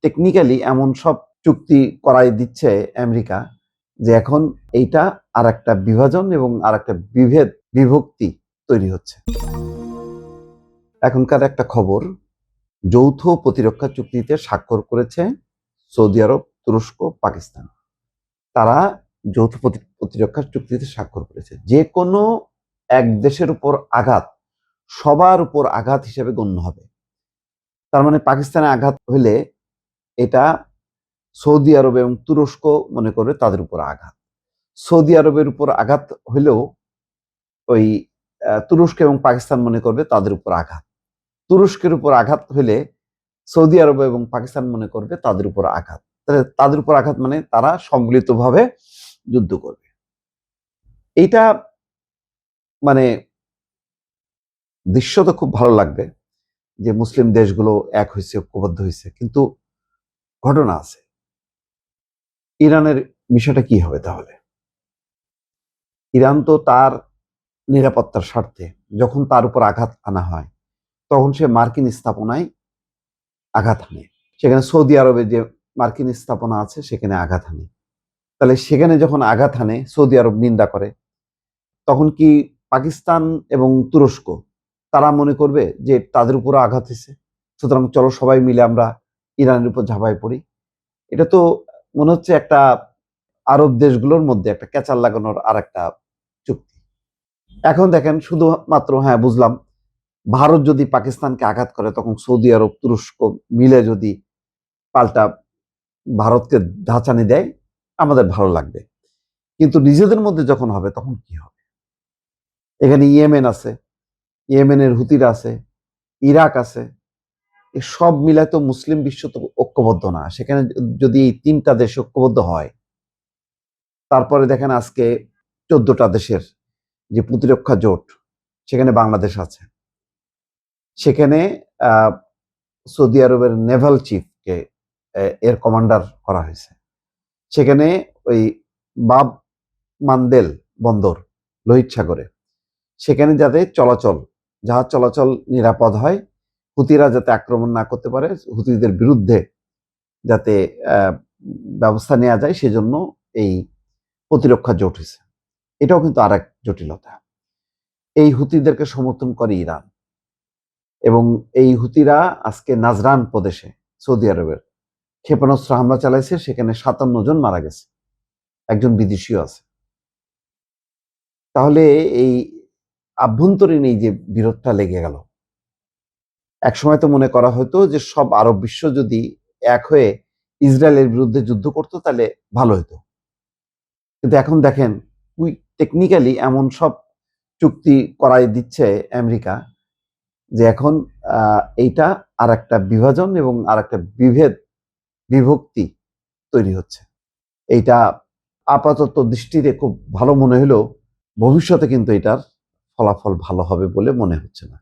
Technically এমন সব চুক্তি করাই দিচ্ছে আমেরিকা যে এখন এইটা আর একটা বিভাজন এবং আর একটা বিভক্তি তৈরি হচ্ছে। এখনকার একটা খবর, যৌথ প্রতিরক্ষা চুক্তিতে স্বাক্ষর করেছে সৌদি আরব, তুরস্ক, পাকিস্তান। তারা যৌথ প্রতিরক্ষা চুক্তিতে স্বাক্ষর করেছে। যে কোনো এক দেশের উপর আঘাত সবার উপর আঘাত হিসেবে গণ্য হবে। তার মানে পাকিস্তানে আঘাত হলে এটা সৌদি আরব এবং তুরস্ক মনে করবে তাদের উপর আঘাত। সৌদি আরবের উপর আঘাত হলেও ওই তুরস্ক এবং পাকিস্তান মনে করবে তাদের উপর আঘাত। তুরস্কের উপর আঘাত হলে সৌদি আরব এবং পাকিস্তান মনে করবে তাদের উপর আঘাত। তাহলে তাদের উপর আঘাত মানে তারা সম্মিলিতভাবে যুদ্ধ করবে। এইটা মানে দৃশ্য তো খুব ভালো লাগবে যে মুসলিম দেশগুলো এক হয়েছে, ঐক্যবদ্ধ হয়েছে, কিন্তু ঘটনা আছে। ইরানের বিষয়টা কি হবে তাহলে? ইরান তো তার নিরাপত্তার স্বার্থে যখন তার উপর আঘাত আনা হয় তখন সে মার্কিন স্থাপনায় আঘাত হানে। সেখানে সৌদি আরবে যে মার্কিন স্থাপনা আছে সেখানে আঘাত হানে। তাহলে সেখানে যখন আঘাত হানে, সৌদি আরব নিন্দা করে, তখন কি পাকিস্তান এবং তুরস্ক তারা মনে করবে যে তাদের উপর আঘাত হয়েছে, সুতরাং চলো সবাই মিলে আমরা ইরানের উপর ঝাঁপাই পড়ি? এটা তো মনে হচ্ছে একটা আরব দেশগুলোর মধ্যে একটা ক্যাচাল লাগানোর আর একটা চুক্তি। এখন দেখেন, শুধুমাত্র হ্যাঁ বুঝলাম, ভারত যদি পাকিস্তানকে আঘাত করে তখন সৌদি আরব, তুরস্ক মিলে যদি পাল্টা ভারতকে ধাঁচানি দেয়, আমাদের ভালো লাগবে। কিন্তু নিজেদের মধ্যে যখন হবে তখন কি হবে? এখানে ইয়েমেন আছে, ইয়েমেনের হুতিরা আছে, ইরাক আছে, সব মিলায় তো মুসলিম বিশ্ব তো ঐক্যবদ্ধ না। সেখানে যদি এই 3টা দেশ ঐক্যবদ্ধ হয়, তারপরে দেখেন আজকে 14টা দেশের যে প্রতিরক্ষা জোট, সেখানে বাংলাদেশ আছে। সেখানে সৌদি আরবের নেভাল চিফকে এর কমান্ডার করা হয়েছে। সেখানে ওই বাব মান্দেল বন্দর লোহিত সাগরে, সেখানে যাতে জাহাজ চলাচল নিরাপদ হয়, হুতিরা যাতে আক্রমণ না করতে পারে, হুতিদের বিরুদ্ধে যাতে ব্যবস্থা নেওয়া যায়, সেজন্য এই প্রতিরক্ষা জোট হয়েছে। এটাও কিন্তু আর এক জটিলতা। এই হুতিদেরকে সমর্থন করে ইরান, এবং এই হুতিরা আজকে নাজরান প্রদেশে সৌদি আরবের ক্ষেপণাস্ত্র হামলা চালাইছে, সেখানে 57 জন মারা গেছে, একজন বিদেশিও আছে। তাহলে এই আভ্যন্তরীণ এই যে বিরোধটা লেগে গেল, একসময় তো মনে করা হতো যে সব আরব বিশ্ব যদি এক হয়ে ইসরায়েলের বিরুদ্ধে যুদ্ধ করতো তাহলে ভালো হতো। কিন্তু এখন দেখেন, টেকনিক্যালি এমন সব চুক্তি করাই দিচ্ছে আমেরিকা যে এখন এইটা আর একটা বিভাজন এবং আর একটা বিভক্তি তৈরি হচ্ছে। এইটা আপাতত দৃষ্টিতে খুব ভালো মনে হলেও ভবিষ্যতে কিন্তু এটার ফলাফল ভালো হবে বলে মনে হচ্ছে না।